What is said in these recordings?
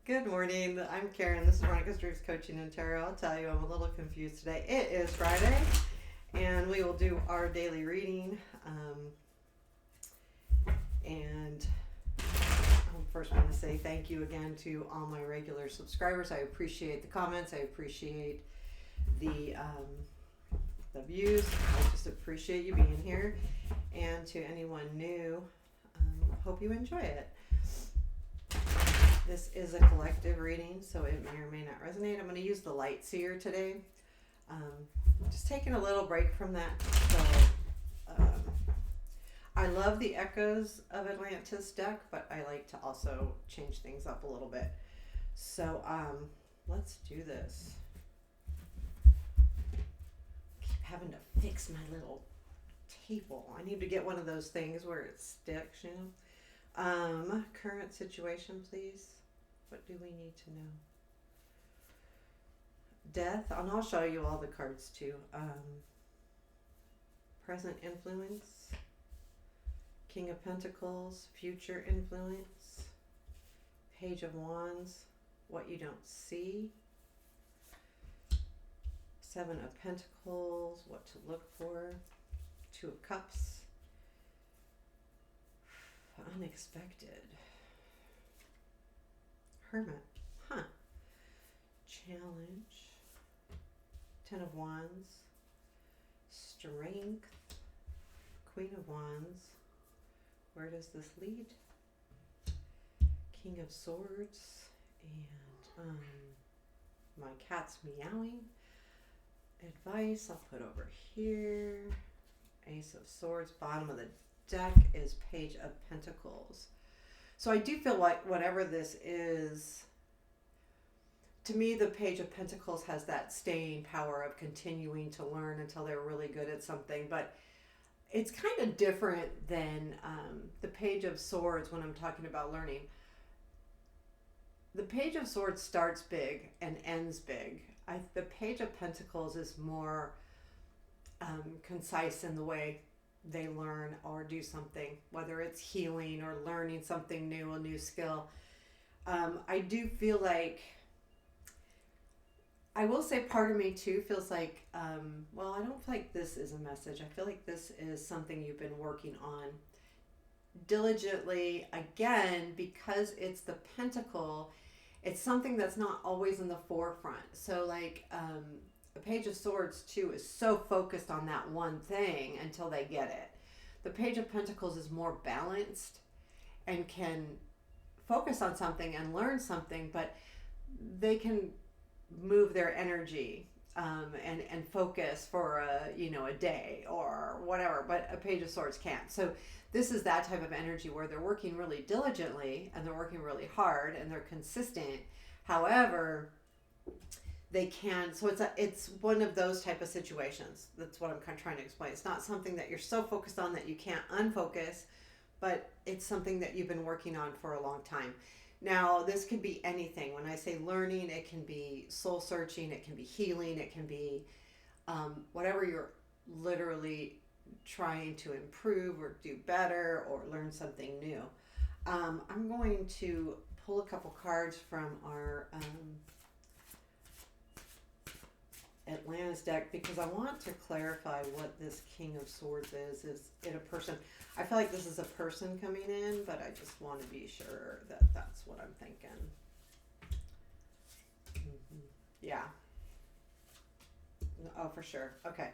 Good morning. I'm Karen. This is Veronica's Dreams Coaching and Tarot. I'll tell you, I'm a little confused today. It is Friday, and we will do our daily reading. And I first want to say thank you again to all my regular subscribers. I appreciate the comments. I appreciate the views. I just appreciate you being here. And to anyone new, hope you enjoy it. This is a collective reading, so it may or may not resonate. I'm going to use the light seer today. Just taking a little break from that. So, I love the Echoes of Atlantis deck, but I like to also change things up a little bit. So, let's do this. Keep having to fix my little table. I need to get one of those things where it sticks, you know. Current situation, please. What do we need to know? Death, and I'll show you all the cards too. Present influence, King of Pentacles, future influence, Page of Wands, what you don't see, Seven of Pentacles, what to look for, Two of Cups, unexpected, Hermit, challenge, Ten of Wands, strength, Queen of Wands, where does this lead? King of Swords, and my cat's meowing. Advice I'll put over here. Ace of Swords, bottom of the deck is Page of Pentacles. So I do feel like whatever this is, to me the Page of Pentacles has that staying power of continuing to learn until they're really good at something, but it's kind of different than the Page of Swords when I'm talking about learning. The Page of Swords starts big and ends big. The Page of Pentacles is more concise in the way they learn or do something, whether it's healing or learning something new, a new skill. I do feel like, I will say part of me too feels like, well, I don't feel like this is a message. I feel like this is something you've been working on diligently. Again, because it's the pentacle, it's something that's not always in the forefront. So like, the Page of Swords too is so focused on that one thing until they get it. The Page of Pentacles is more balanced and can focus on something and learn something, but they can move their energy and focus for a day or whatever, but a Page of Swords can't. So this is that type of energy where they're working really diligently and they're working really hard and they're consistent. However, they can, so it's one of those type of situations. That's what I'm kind of trying to explain. It's not something that you're so focused on that you can't unfocus, but it's something that you've been working on for a long time. Now, this could be anything. When I say learning, it can be soul searching, it can be healing, it can be whatever you're literally trying to improve or do better or learn something new. I'm going to pull a couple cards from our Atlantis deck because I want to clarify what this King of Swords is. Is it a person? I feel like this is a person coming in, but I just want to be sure that that's what I'm thinking. Yeah. Oh, for sure. Okay.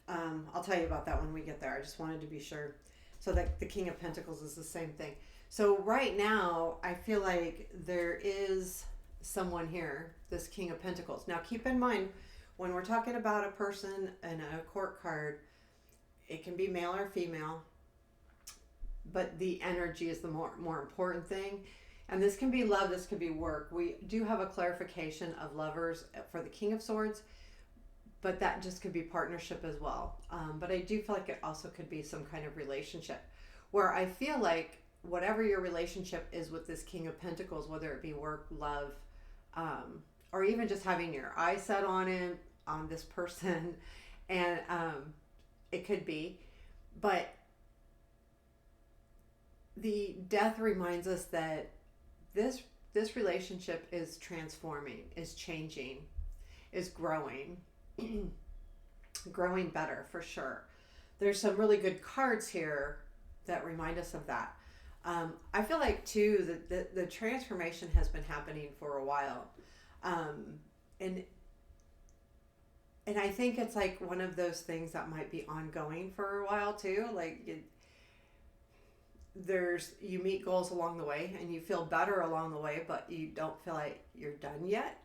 I'll tell you about that when we get there. I just wanted to be sure. So the King of Pentacles is the same thing. So right now, I feel like there is someone here, this King of Pentacles. Now keep in mind, when we're talking about a person and a court card, it can be male or female, but the energy is the more important thing. And this can be love, this can be work. We do have a clarification of lovers for the King of Swords, but that just could be partnership as well. But I do feel like it also could be some kind of relationship where I feel like whatever your relationship is with this King of Pentacles, whether it be work, love, or even just having your eyes set on him, on this person, and it could be, but the death reminds us that this this relationship is transforming, is changing, is growing, growing better for sure. There's some really good cards here that remind us of that. I feel like too that the transformation has been happening for a while, and I think it's like one of those things that might be ongoing for a while too. Like you meet goals along the way and you feel better along the way, but you don't feel like you're done yet.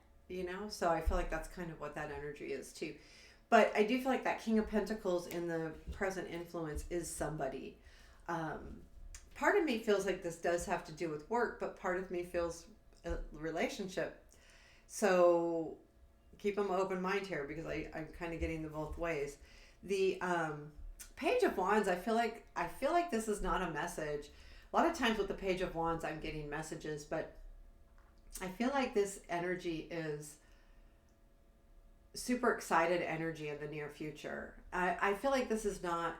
So I feel like that's kind of what that energy is too. But I do feel like that King of Pentacles in the present influence is somebody. Part of me feels like this does have to do with work, but part of me feels a relationship. So keep an open mind here, because I'm kind of getting the both ways. The Page of Wands, I feel like this is not a message. A lot of times with the Page of Wands, I'm getting messages, but I feel like this energy is super excited energy in the near future. I feel like this is not,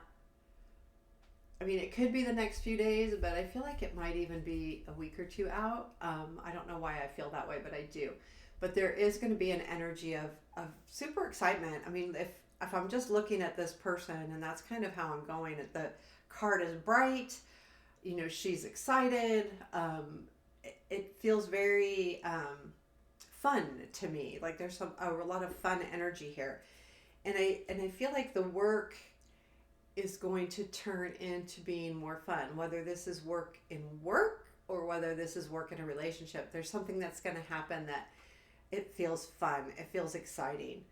I mean, it could be the next few days, but I feel like it might even be a week or two out. I don't know why I feel that way, but I do. But there is going to be an energy of super excitement. I mean, if I'm just looking at this person, and that's kind of how I'm going, the card is bright, she's excited. It feels very fun to me. Like there's a lot of fun energy here. And I feel like the work is going to turn into being more fun, whether this is work in work or whether this is work in a relationship. There's something that's going to happen that it feels fun. It feels exciting.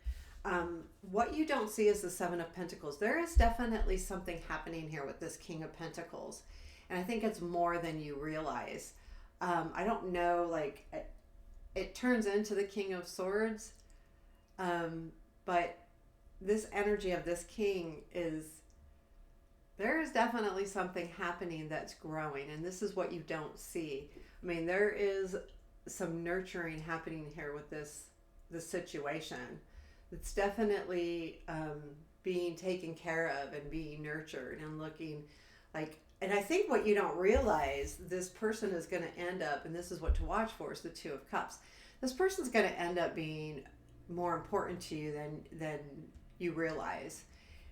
What you don't see is the Seven of Pentacles. There is definitely something happening here with this King of Pentacles. And I think it's more than you realize. I don't know, like it turns into the King of Swords. But this energy of this king there is definitely something happening that's growing, and this is what you don't see. I mean, there is some nurturing happening here with this situation. It's definitely being taken care of and being nurtured and looking like, and I think what you don't realize, this person is going to end up, and this is what to watch for, is the Two of Cups. This person's going to end up being more important to you than you realize.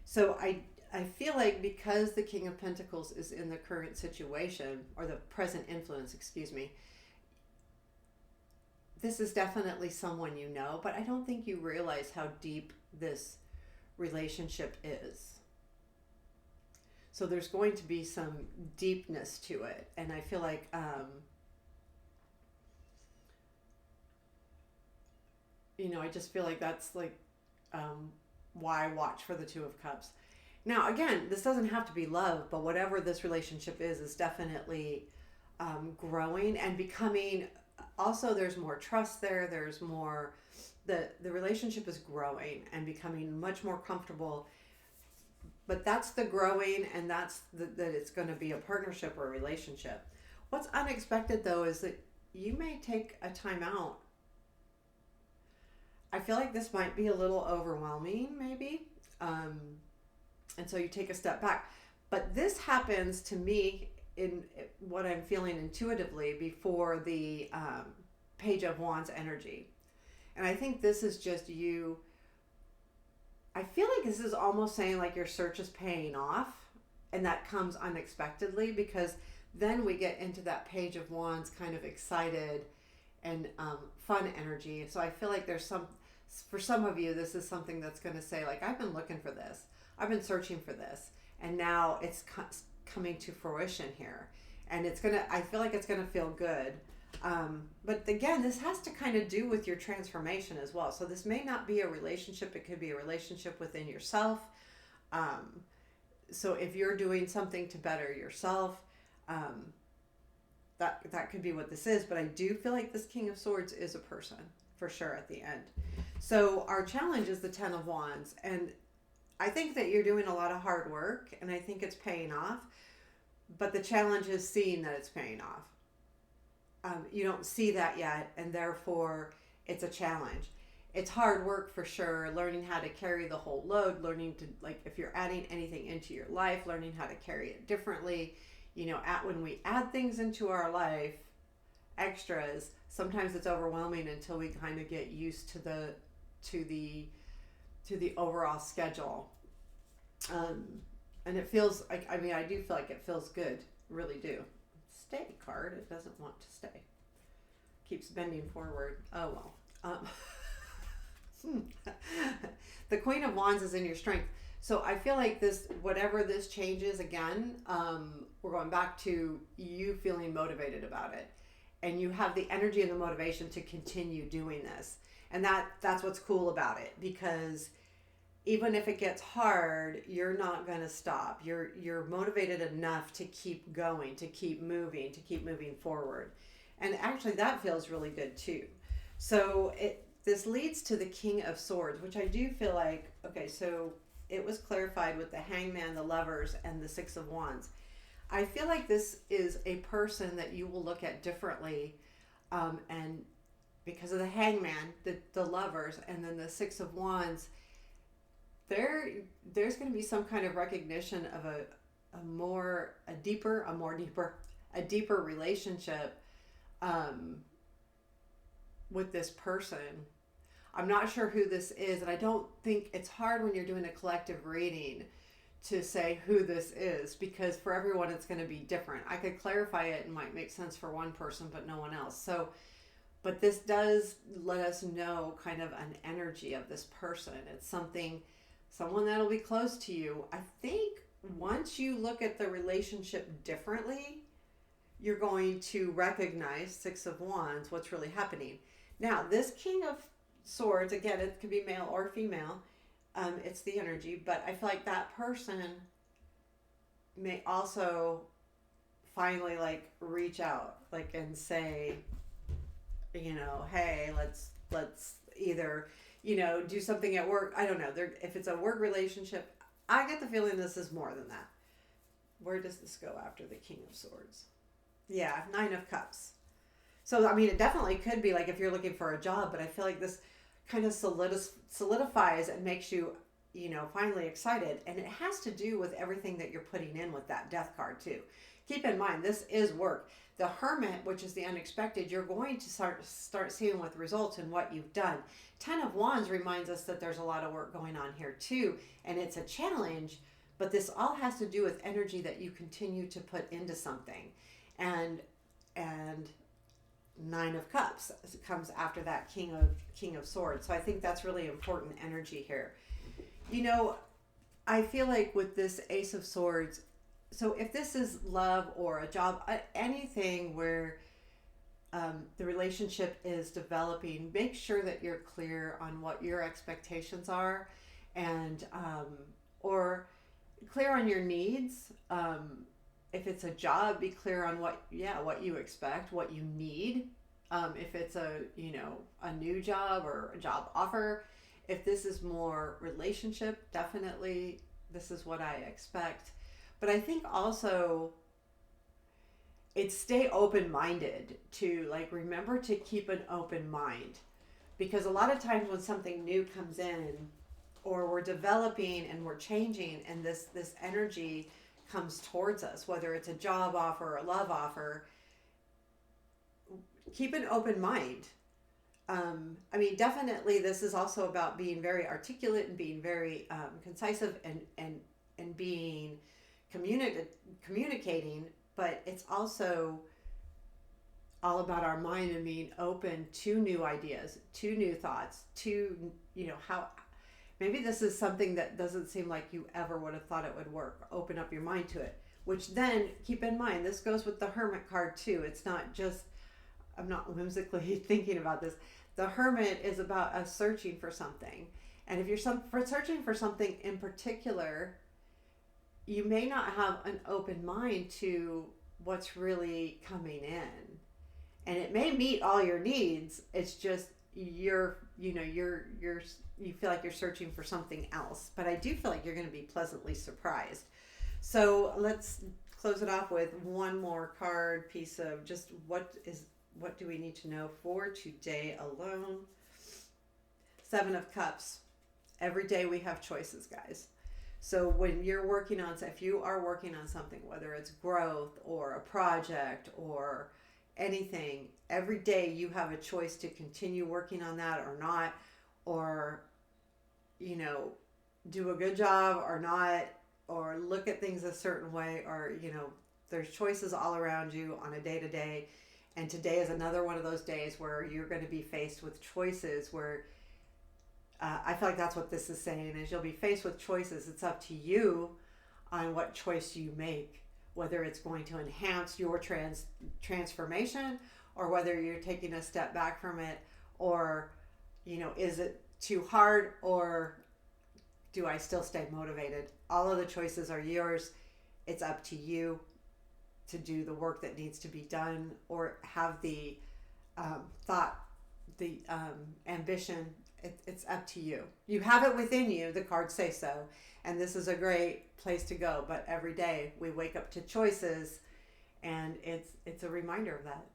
So I feel like because the King of Pentacles is in the current situation, or the present influence, excuse me, this is definitely someone you know, but I don't think you realize how deep this relationship is. So there's going to be some deepness to it. And I feel like, I just feel like that's like why I watch for the Two of Cups. Now, again, this doesn't have to be love, but whatever this relationship is definitely growing and becoming. Also, there's more trust there. There's more, the relationship is growing and becoming much more comfortable. But that's the growing, and that's that it's going to be a partnership or a relationship. What's unexpected, though, is that you may take a time out. I feel like this might be a little overwhelming, maybe. And so you take a step back. But this happens to me in what I'm feeling intuitively before the Page of Wands energy. And I think this is just you. I feel like this is almost saying like your search is paying off, and that comes unexpectedly, because then we get into that Page of Wands kind of excited and fun energy. So I feel like for some of you, this is something that's going to say like, I've been looking for this. I've been searching for this, and now it's coming to fruition here. And I feel like it's going to feel good. But again, this has to kind of do with your transformation as well. So this may not be a relationship. It could be a relationship within yourself. So if you're doing something to better yourself, that could be what this is. But I do feel like this King of Swords is a person for sure at the end. So our challenge is the Ten of Wands. And I think that you're doing a lot of hard work, and I think it's paying off. But the challenge is seeing that it's paying off. You don't see that yet, and therefore it's a challenge. It's hard work for sure, learning how to carry the whole load, learning to, like, if you're adding anything into your life, learning how to carry it differently. When we add things into our life, extras, sometimes it's overwhelming until we kind of get used to to the the overall schedule. Um, and it feels like, I mean, I do feel like it feels good, really do. Stay card, it doesn't want to stay. Keeps bending forward. Oh well. The Queen of Wands is in your strength. So I feel like this, whatever this changes again, we're going back to you feeling motivated about it. And you have the energy and the motivation to continue doing this. And that's what's cool about it, because even if it gets hard, you're not going to stop. You're motivated enough to keep going, to keep moving forward. And actually that feels really good too. So this leads to the King of Swords, which I do feel like, okay, so it was clarified with the Hangman, the Lovers, and the Six of Wands. I feel like this is a person that you will look at differently, and because of the Hangman, the Lovers, and then the Six of Wands, there's going to be some kind of recognition of a deeper relationship with this person. I'm not sure who this is, and I don't think it's hard when you're doing a collective reading to say who this is, because for everyone it's going to be different. I could clarify it and might make sense for one person but no one else. So, but this does let us know kind of an energy of this person. It's someone that'll be close to you. I think once you look at the relationship differently, you're going to recognize, Six of Wands, what's really happening. Now, this King of Swords, again, it could be male or female. It's the energy, but I feel like that person may also finally like reach out, like, and say, you know, hey, let's either, you know, do something at work. I don't know. If it's a work relationship, I get the feeling this is more than that. Where does this go after the King of Swords? Yeah, Nine of Cups. So, I mean, it definitely could be like if you're looking for a job, but I feel like this kind of solidifies and makes you, you know, finally excited. And it has to do with everything that you're putting in with that Death card too. Keep in mind, this is work. The Hermit, which is the unexpected, you're going to start seeing with results in what you've done. Ten of Wands reminds us that there's a lot of work going on here too, and it's a challenge, but this all has to do with energy that you continue to put into something. And Nine of Cups comes after that King of Swords. So I think that's really important energy here. You know, I feel like with this Ace of Swords, so if this is love or a job, anything where the relationship is developing, make sure that you're clear on what your expectations are, and or clear on your needs. If it's a job, be clear on what you expect, what you need. If it's a new job or a job offer, if this is more relationship, definitely this is what I expect. But I think also it's stay open-minded to, like, remember to keep an open mind, because a lot of times when something new comes in, or we're developing and we're changing, and this energy comes towards us, whether it's a job offer or a love offer, keep an open mind. I mean, definitely this is also about being very articulate and being very concise and being communicating, but it's also all about our mind and being open to new ideas, to new thoughts, to, you know, how maybe this is something that doesn't seem like you ever would have thought it would work. Open up your mind to it, which then keep in mind, this goes with the Hermit card too. It's not just, I'm not whimsically thinking about this. The Hermit is about us searching for something. And if you're searching for something in particular, you may not have an open mind to what's really coming in. And it may meet all your needs. It's just you feel like you're searching for something else. But I do feel like you're going to be pleasantly surprised. So let's close it off with one more card piece of just what do we need to know for today alone. Seven of Cups. Every day we have choices, guys. So when you're if you are working on something, whether it's growth or a project or anything, every day you have a choice to continue working on that or not, or, you know, do a good job or not, or look at things a certain way, or, you know, there's choices all around you on a day to day. And today is another one of those days where you're going to be faced with choices where I feel like that's what this is saying is you'll be faced with choices. It's up to you on what choice you make, whether it's going to enhance your transformation or whether you're taking a step back from it, or, you know, is it too hard, or do I still stay motivated? All of the choices are yours. It's up to you to do the work that needs to be done, or have the thought, the ambition. It's up to you. You have it within you. The cards say so. And this is a great place to go. But every day we wake up to choices, and it's a reminder of that.